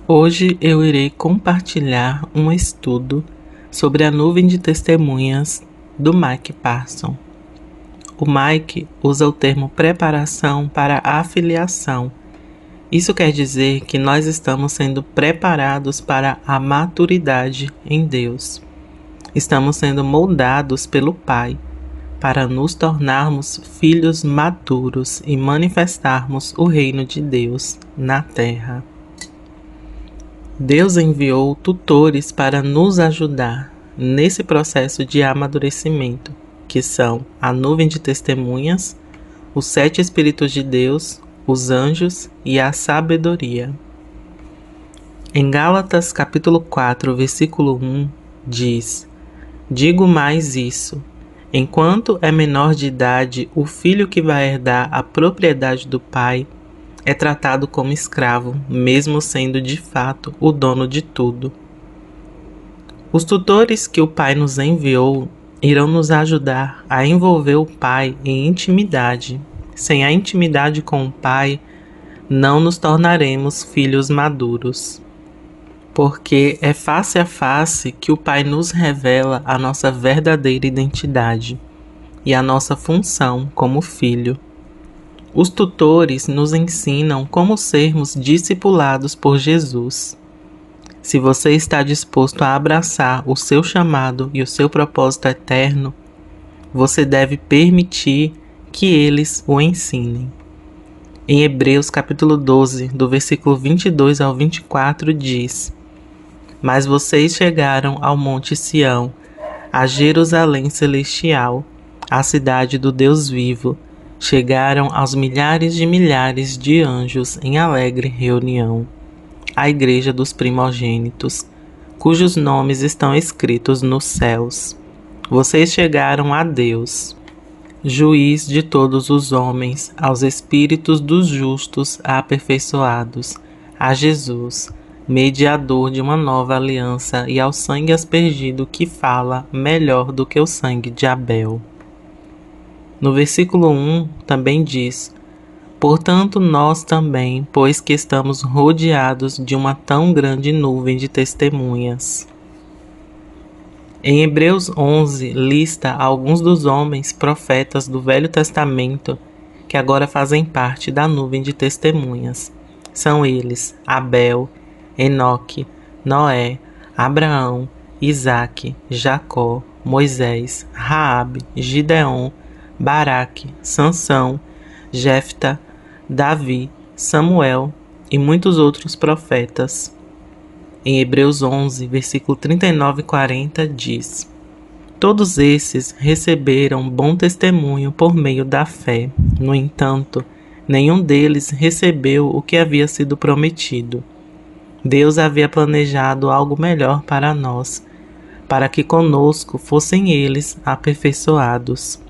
Hoje eu irei compartilhar um estudo sobre a nuvem de testemunhas do Mike Parson. O Mike usa o termo preparação para a filiação. Isso quer dizer que nós estamos sendo preparados para a maturidade em Deus. Estamos sendo moldados pelo Pai para nos tornarmos filhos maduros e manifestarmos o reino de Deus na terra. Deus enviou tutores para nos ajudar nesse processo de amadurecimento, que são a nuvem de testemunhas, os 7 Espíritos de Deus, os anjos e a sabedoria. Em Gálatas capítulo 4, versículo 1, diz: Digo mais isso, enquanto é menor de idade, o filho que vai herdar a propriedade do pai é tratado como escravo, mesmo sendo de fato o dono de tudo. Os tutores que o Pai nos enviou irão nos ajudar a envolver o Pai em intimidade. Sem a intimidade com o Pai, não nos tornaremos filhos maduros. Porque é face a face que o Pai nos revela a nossa verdadeira identidade e a nossa função como filho. Os tutores nos ensinam como sermos discipulados por Jesus. Se você está disposto a abraçar o seu chamado e o seu propósito eterno, você deve permitir que eles o ensinem. Em Hebreus capítulo 12, do versículo 22 ao 24, diz: Mas vocês chegaram ao Monte Sião, a Jerusalém celestial, a cidade do Deus vivo, chegaram aos milhares de anjos em alegre reunião, a igreja dos primogênitos, cujos nomes estão escritos nos céus. Vocês chegaram a Deus, juiz de todos os homens, aos espíritos dos justos aperfeiçoados, a Jesus, mediador de uma nova aliança, e ao sangue aspergido que fala melhor do que o sangue de Abel. No versículo 1 também diz: Portanto, nós também, pois que estamos rodeados de uma tão grande nuvem de testemunhas. Em Hebreus 11, lista alguns dos homens profetas do Velho Testamento que agora fazem parte da nuvem de testemunhas. São eles Abel, Enoque, Noé, Abraão, Isaque, Jacó, Moisés, Raabe, Gideon, Baraque, Sansão, Jefta, Davi, Samuel e muitos outros profetas. Em Hebreus 11, versículo 39 e 40 diz: Todos esses receberam bom testemunho por meio da fé. No entanto, nenhum deles recebeu o que havia sido prometido. Deus havia planejado algo melhor para nós, para que conosco fossem eles aperfeiçoados.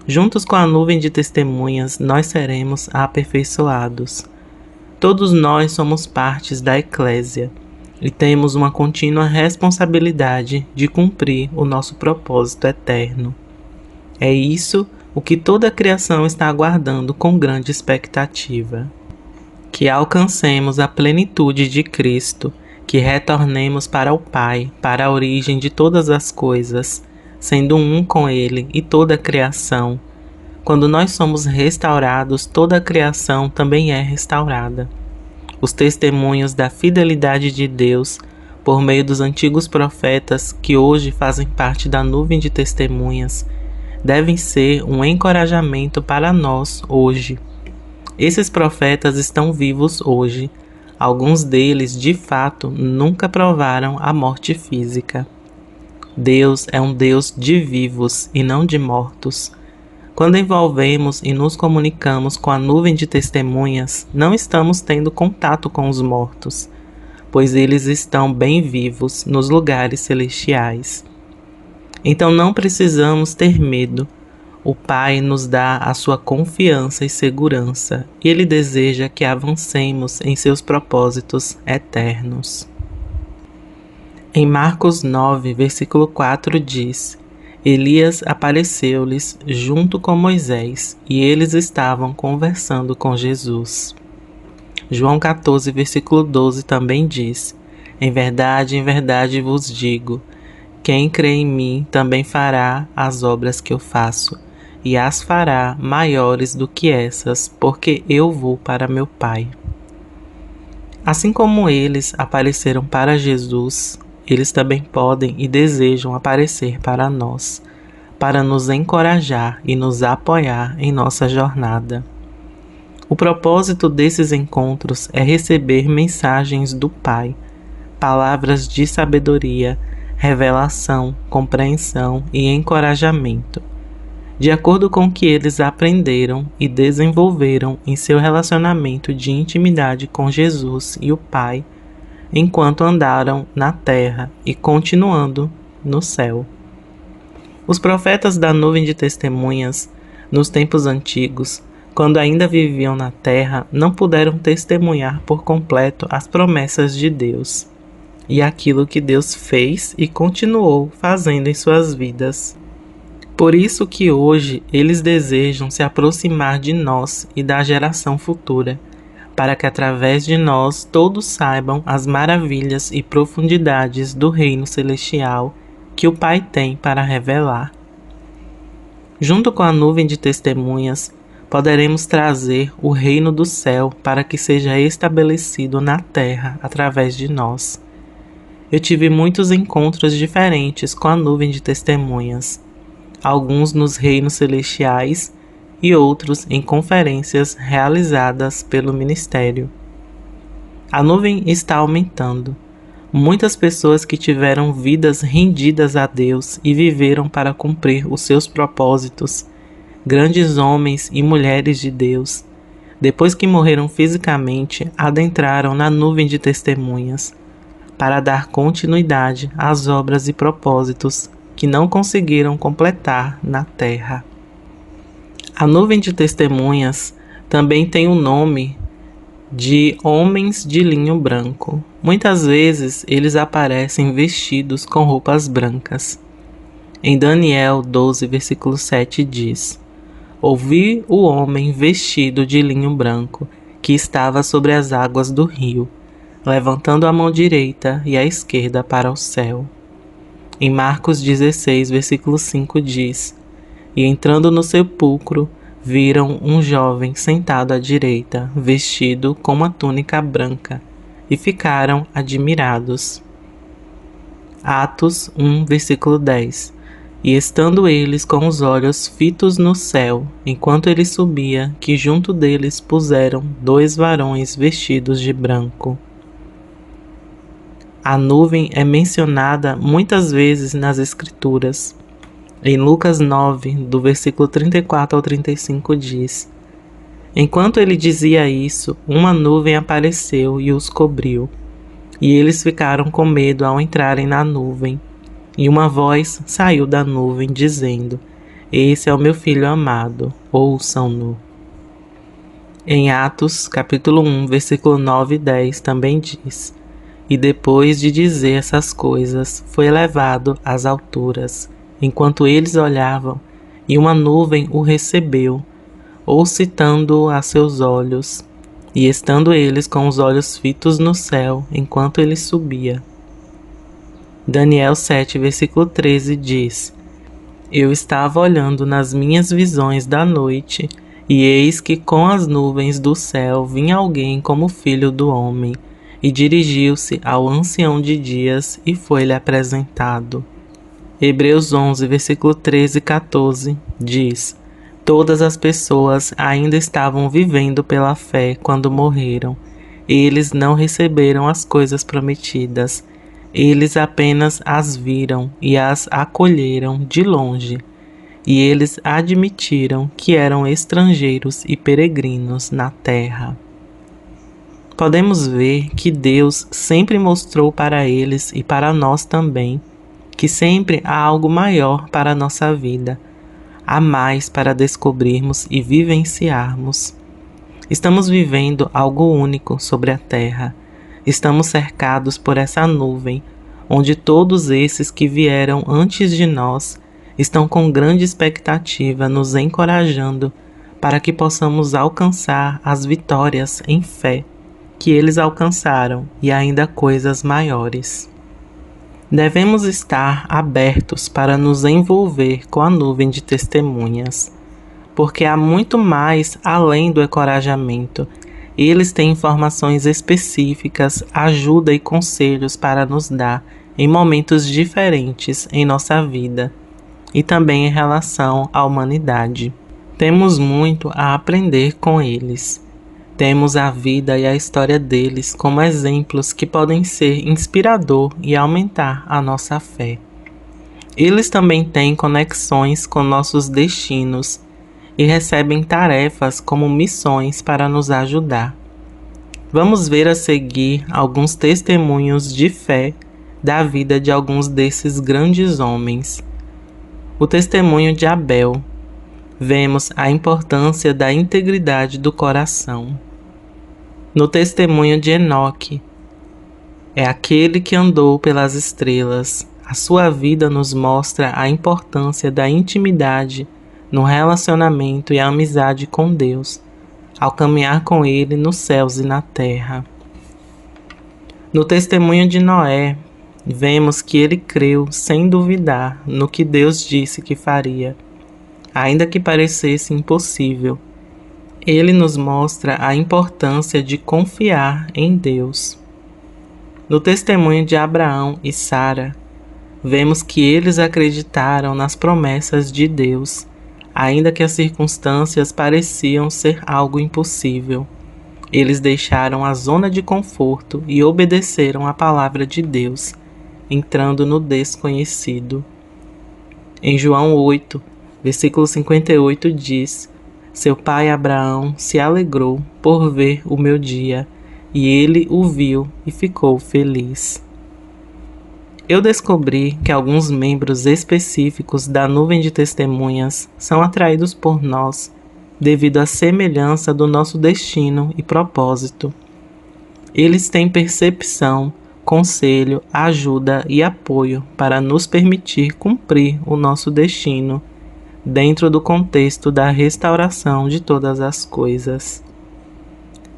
Juntos com a nuvem de testemunhas, nós seremos aperfeiçoados. Todos nós somos partes da Eclésia e temos uma contínua responsabilidade de cumprir o nosso propósito eterno. É isso o que toda a criação está aguardando com grande expectativa. Que alcancemos a plenitude de Cristo, que retornemos para o Pai, para a origem de todas as coisas, sendo um com Ele e toda a criação. Quando nós somos restaurados, toda a criação também é restaurada. Os testemunhos da fidelidade de Deus, por meio dos antigos profetas que hoje fazem parte da nuvem de testemunhas, devem ser um encorajamento para nós hoje. Esses profetas estão vivos hoje. Alguns deles, de fato, nunca provaram a morte física. Deus é um Deus de vivos e não de mortos. Quando envolvemos e nos comunicamos com a nuvem de testemunhas, não estamos tendo contato com os mortos, pois eles estão bem vivos nos lugares celestiais. Então não precisamos ter medo. O Pai nos dá a sua confiança e segurança, e Ele deseja que avancemos em seus propósitos eternos. Em Marcos 9, versículo 4 diz: Elias apareceu-lhes junto com Moisés, e eles estavam conversando com Jesus. João 14, versículo 12 também diz: em verdade vos digo, quem crê em mim também fará as obras que eu faço, e as fará maiores do que essas, porque eu vou para meu Pai. Assim como eles apareceram para Jesus, eles também podem e desejam aparecer para nós, para nos encorajar e nos apoiar em nossa jornada. O propósito desses encontros é receber mensagens do Pai, palavras de sabedoria, revelação, compreensão e encorajamento, de acordo com o que eles aprenderam e desenvolveram em seu relacionamento de intimidade com Jesus e o Pai, enquanto andaram na terra e continuando no céu. Os profetas da nuvem de testemunhas, nos tempos antigos, quando ainda viviam na terra, não puderam testemunhar por completo as promessas de Deus e aquilo que Deus fez e continuou fazendo em suas vidas. Por isso que hoje eles desejam se aproximar de nós e da geração futura, para que através de nós todos saibam as maravilhas e profundidades do reino celestial que o Pai tem para revelar. Junto com a nuvem de testemunhas, poderemos trazer o reino do céu para que seja estabelecido na terra através de nós. Eu tive muitos encontros diferentes com a nuvem de testemunhas, alguns nos reinos celestiais e outros em conferências realizadas pelo ministério. A nuvem está aumentando. Muitas pessoas que tiveram vidas rendidas a Deus e viveram para cumprir os seus propósitos, grandes homens e mulheres de Deus, depois que morreram fisicamente, adentraram na nuvem de testemunhas, para dar continuidade às obras e propósitos que não conseguiram completar na terra. A nuvem de testemunhas também tem o nome de homens de linho branco. Muitas vezes eles aparecem vestidos com roupas brancas. Em Daniel 12, versículo 7 diz: ouvi o homem vestido de linho branco, que estava sobre as águas do rio, levantando a mão direita e a esquerda para o céu. Em Marcos 16, versículo 5 diz: e entrando no sepulcro, viram um jovem sentado à direita, vestido com uma túnica branca, e ficaram admirados. Atos 1, versículo 10: e estando eles com os olhos fitos no céu, enquanto ele subia, que junto deles puseram 2 varões vestidos de branco. A nuvem é mencionada muitas vezes nas Escrituras. Em Lucas 9, do versículo 34 ao 35 diz: enquanto ele dizia isso, uma nuvem apareceu e os cobriu, e eles ficaram com medo ao entrarem na nuvem. E uma voz saiu da nuvem dizendo: esse é o meu filho amado, ouçam-no. Em Atos, capítulo 1, versículo 9 e 10 também diz: e depois de dizer essas coisas, foi elevado às alturas, enquanto eles olhavam, e uma nuvem o recebeu, ou citando-o a seus olhos, e estando eles com os olhos fitos no céu, enquanto ele subia. Daniel 7, versículo 13 diz: eu estava olhando nas minhas visões da noite, e eis que com as nuvens do céu vinha alguém como filho do homem, e dirigiu-se ao ancião de dias e foi-lhe apresentado. Hebreus 11, versículo 13 e 14 diz: todas as pessoas ainda estavam vivendo pela fé quando morreram. Eles não receberam as coisas prometidas. Eles apenas as viram e as acolheram de longe. E eles admitiram que eram estrangeiros e peregrinos na terra. Podemos ver que Deus sempre mostrou para eles e para nós também que sempre há algo maior para a nossa vida, há mais para descobrirmos e vivenciarmos. Estamos vivendo algo único sobre a terra. Estamos cercados por essa nuvem, onde todos esses que vieram antes de nós estão com grande expectativa nos encorajando para que possamos alcançar as vitórias em fé que eles alcançaram e ainda coisas maiores. Devemos estar abertos para nos envolver com a nuvem de testemunhas, porque há muito mais além do encorajamento. Eles têm informações específicas, ajuda e conselhos para nos dar em momentos diferentes em nossa vida e também em relação à humanidade. Temos muito a aprender com eles. Temos a vida e a história deles como exemplos que podem ser inspirador e aumentar a nossa fé. Eles também têm conexões com nossos destinos e recebem tarefas como missões para nos ajudar. Vamos ver a seguir alguns testemunhos de fé da vida de alguns desses grandes homens. O testemunho de Abel. Vemos a importância da integridade do coração. No testemunho de Enoque, é aquele que andou pelas estrelas. A sua vida nos mostra a importância da intimidade no relacionamento e a amizade com Deus, ao caminhar com Ele nos céus e na terra. No testemunho de Noé, vemos que ele creu sem duvidar no que Deus disse que faria, ainda que parecesse impossível. Ele nos mostra a importância de confiar em Deus. No testemunho de Abraão e Sara, vemos que eles acreditaram nas promessas de Deus, ainda que as circunstâncias pareciam ser algo impossível. Eles deixaram a zona de conforto e obedeceram à palavra de Deus, entrando no desconhecido. Em João 8, versículo 58 diz: Seu pai Abraão se alegrou por ver o meu dia, e ele o viu e ficou feliz. Eu descobri que alguns membros específicos da nuvem de testemunhas são atraídos por nós devido à semelhança do nosso destino e propósito. Eles têm percepção, conselho, ajuda e apoio para nos permitir cumprir o nosso destino dentro do contexto da restauração de todas as coisas.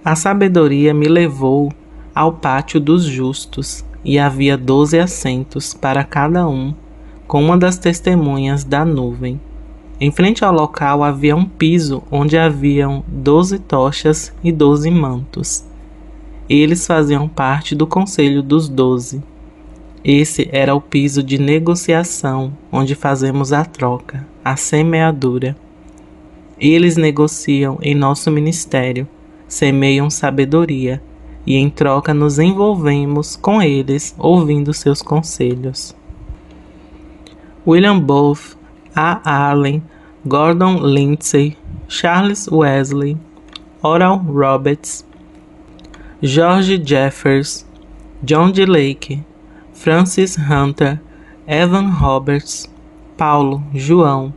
A sabedoria me levou ao pátio dos justos, e havia 12 assentos para cada um, com uma das testemunhas da nuvem. Em frente ao local havia um piso onde haviam 12 tochas e 12 mantos. Eles faziam parte do conselho dos 12. Esse era o piso de negociação, onde fazemos a troca, a semeadura. Eles negociam em nosso ministério, semeiam sabedoria, e em troca nos envolvemos com eles, ouvindo seus conselhos. William Booth, A. Allen, Gordon Lindsay, Charles Wesley, Oral Roberts, George Jeffers, John D. Lake, Francis Hunter, Evan Roberts, Paulo, João,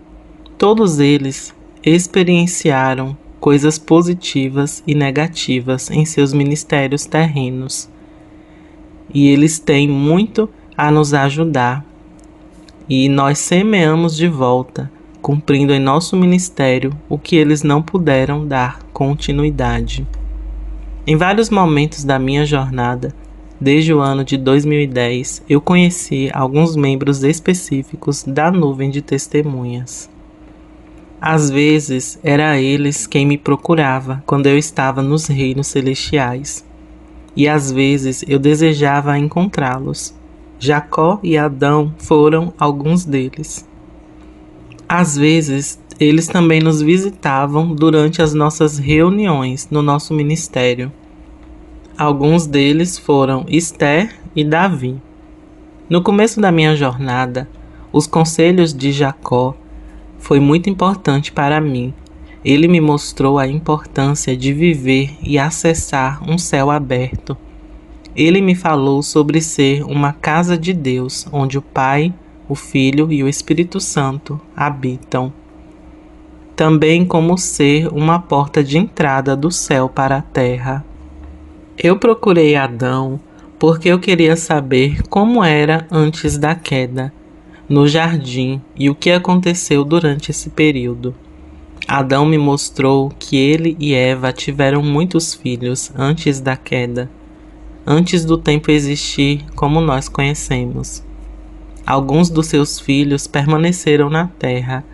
todos eles experienciaram coisas positivas e negativas em seus ministérios terrenos. E eles têm muito a nos ajudar. E nós semeamos de volta, cumprindo em nosso ministério o que eles não puderam dar continuidade. Em vários momentos da minha jornada, desde o ano de 2010, eu conheci alguns membros específicos da nuvem de testemunhas. Às vezes, era eles quem me procurava quando eu estava nos reinos celestiais. E às vezes eu desejava encontrá-los. Jacó e Adão foram alguns deles. Às vezes, eles também nos visitavam durante as nossas reuniões no nosso ministério. Alguns deles foram Esther e Davi. No começo da minha jornada, os conselhos de Jacó foi muito importante para mim. Ele me mostrou a importância de viver e acessar um céu aberto. Ele me falou sobre ser uma casa de Deus, onde o Pai, o Filho e o Espírito Santo habitam. Também como ser uma porta de entrada do céu para a terra. Eu procurei Adão porque eu queria saber como era antes da queda, no jardim, e o que aconteceu durante esse período. Adão me mostrou que ele e Eva tiveram muitos filhos antes da queda, antes do tempo existir como nós conhecemos. Alguns dos seus filhos permaneceram na terra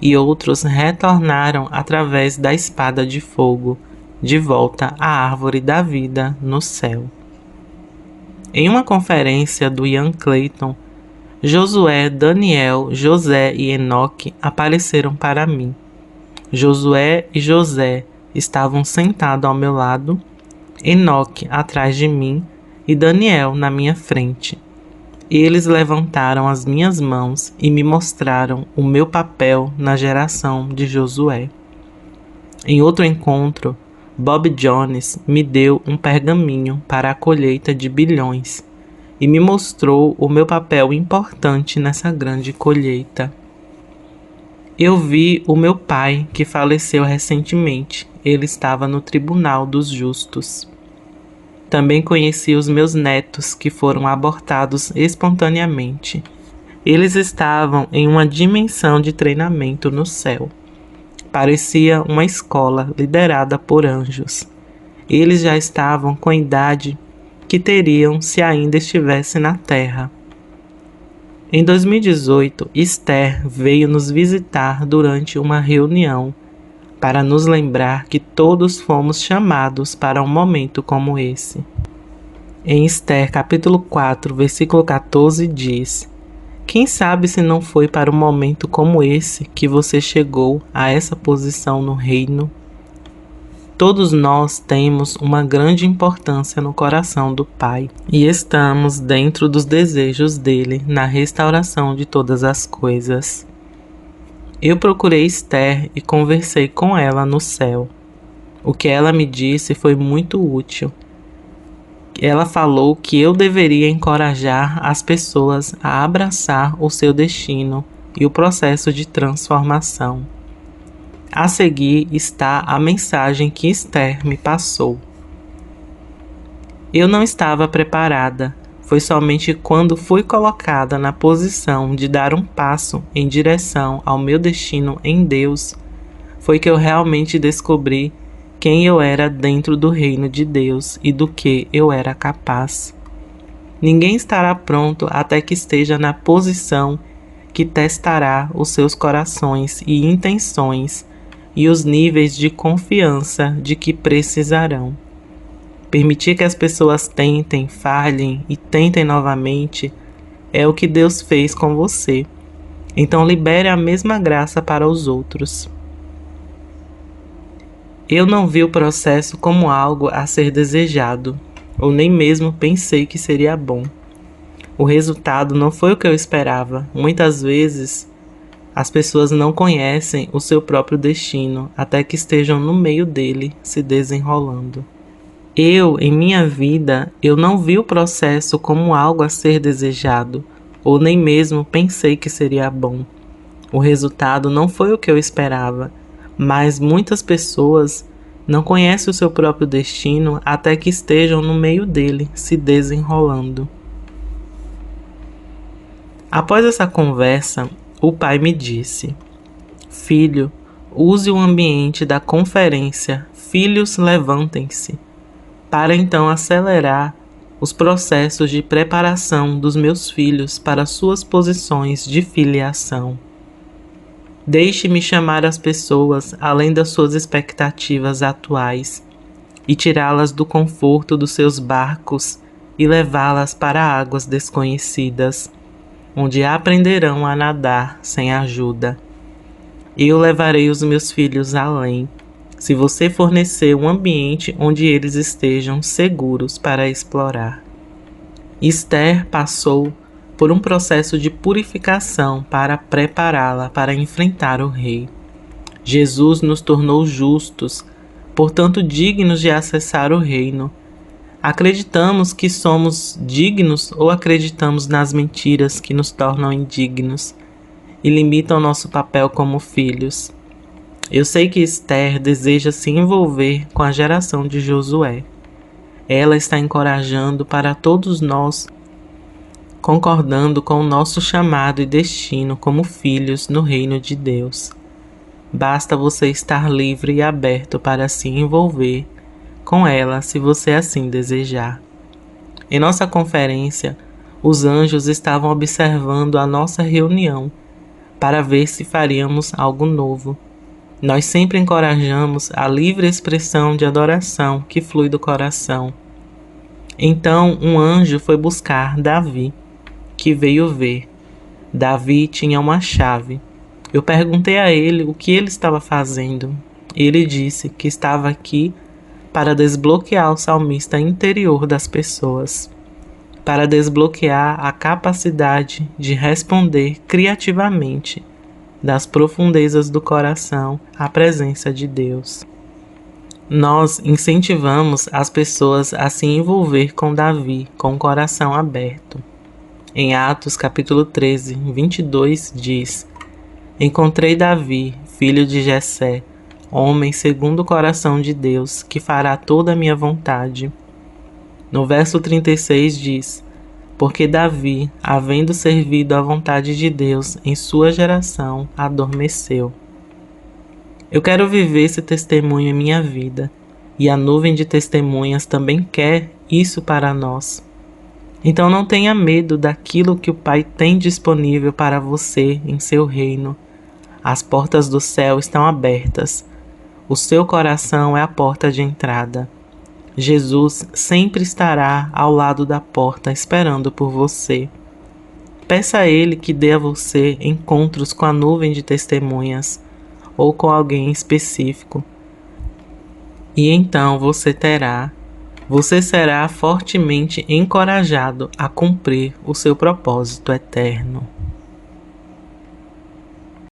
e outros retornaram através da espada de fogo, de volta à árvore da vida no céu. Em uma conferência do Ian Clayton, Josué, Daniel, José e Enoque apareceram para mim. Josué e José estavam sentados ao meu lado, Enoque atrás de mim e Daniel na minha frente. Eles levantaram as minhas mãos e me mostraram o meu papel na geração de Josué. Em outro encontro, Bob Jones me deu um pergaminho para a colheita de bilhões e me mostrou o meu papel importante nessa grande colheita. Eu vi o meu pai, que faleceu recentemente. Ele estava no Tribunal dos Justos. Também conheci os meus netos, que foram abortados espontaneamente. Eles estavam em uma dimensão de treinamento no céu. Parecia uma escola liderada por anjos. Eles já estavam com a idade que teriam se ainda estivessem na terra. Em 2018, Esther veio nos visitar durante uma reunião para nos lembrar que todos fomos chamados para um momento como esse. Em Esther capítulo 4, versículo 14 diz: Quem sabe se não foi para um momento como esse que você chegou a essa posição no reino? Todos nós temos uma grande importância no coração do Pai e estamos dentro dos desejos dele na restauração de todas as coisas. Eu procurei Esther e conversei com ela no céu. O que ela me disse foi muito útil. Ela falou que eu deveria encorajar as pessoas a abraçar o seu destino e o processo de transformação. A seguir está a mensagem que Esther me passou. Eu não estava preparada. Foi somente quando fui colocada na posição de dar um passo em direção ao meu destino em Deus, foi que eu realmente descobri quem eu era dentro do reino de Deus e do que eu era capaz. Ninguém estará pronto até que esteja na posição que testará os seus corações e intenções e os níveis de confiança de que precisarão. Permitir que as pessoas tentem, falhem e tentem novamente é o que Deus fez com você. Então libere a mesma graça para os outros. Eu não vi o processo como algo a ser desejado, ou nem mesmo pensei que seria bom. O resultado não foi o que eu esperava. Muitas vezes, as pessoas não conhecem o seu próprio destino até que estejam no meio dele, se desenrolando. Em minha vida, eu não vi o processo como algo a ser desejado, ou nem mesmo pensei que seria bom. O resultado não foi o que eu esperava, mas muitas pessoas não conhecem o seu próprio destino até que estejam no meio dele, se desenrolando. Após essa conversa, o pai me disse: Filho, use o ambiente da conferência Filhos Levantem-se, para então acelerar os processos de preparação dos meus filhos para suas posições de filiação. Deixe-me chamar as pessoas além das suas expectativas atuais e tirá-las do conforto dos seus barcos e levá-las para águas desconhecidas, onde aprenderão a nadar sem ajuda. Eu levarei os meus filhos além, se você fornecer um ambiente onde eles estejam seguros para explorar. Esther passou por um processo de purificação para prepará-la para enfrentar o rei. Jesus nos tornou justos, portanto dignos de acessar o reino. Acreditamos que somos dignos ou acreditamos nas mentiras que nos tornam indignos e limitam nosso papel como filhos? Eu sei que Esther deseja se envolver com a geração de Josué. Ela está encorajando para todos nós, concordando com o nosso chamado e destino como filhos no reino de Deus. Basta você estar livre e aberto para se envolver com ela, se você assim desejar. Em nossa conferência, os anjos estavam observando a nossa reunião para ver se faríamos algo novo. Nós sempre encorajamos a livre expressão de adoração que flui do coração. Então um anjo foi buscar Davi, que veio ver. Davi tinha uma chave. Eu perguntei a ele o que ele estava fazendo. Ele disse que estava aqui para desbloquear o salmista interior das pessoas, para desbloquear a capacidade de responder criativamente das profundezas do coração à presença de Deus. Nós incentivamos as pessoas a se envolver com Davi com o coração aberto. Em Atos capítulo 13, 22 diz: Encontrei Davi, filho de Jessé, homem segundo o coração de Deus, que fará toda a minha vontade. No verso 36 diz: Porque Davi, havendo servido à vontade de Deus em sua geração, adormeceu. Eu quero viver esse testemunho em minha vida, e a nuvem de testemunhas também quer isso para nós. Então não tenha medo daquilo que o Pai tem disponível para você em seu reino. As portas do céu estão abertas. O seu coração é a porta de entrada. Jesus sempre estará ao lado da porta esperando por você. Peça a Ele que dê a você encontros com a nuvem de testemunhas ou com alguém específico. E então você será fortemente encorajado a cumprir o seu propósito eterno.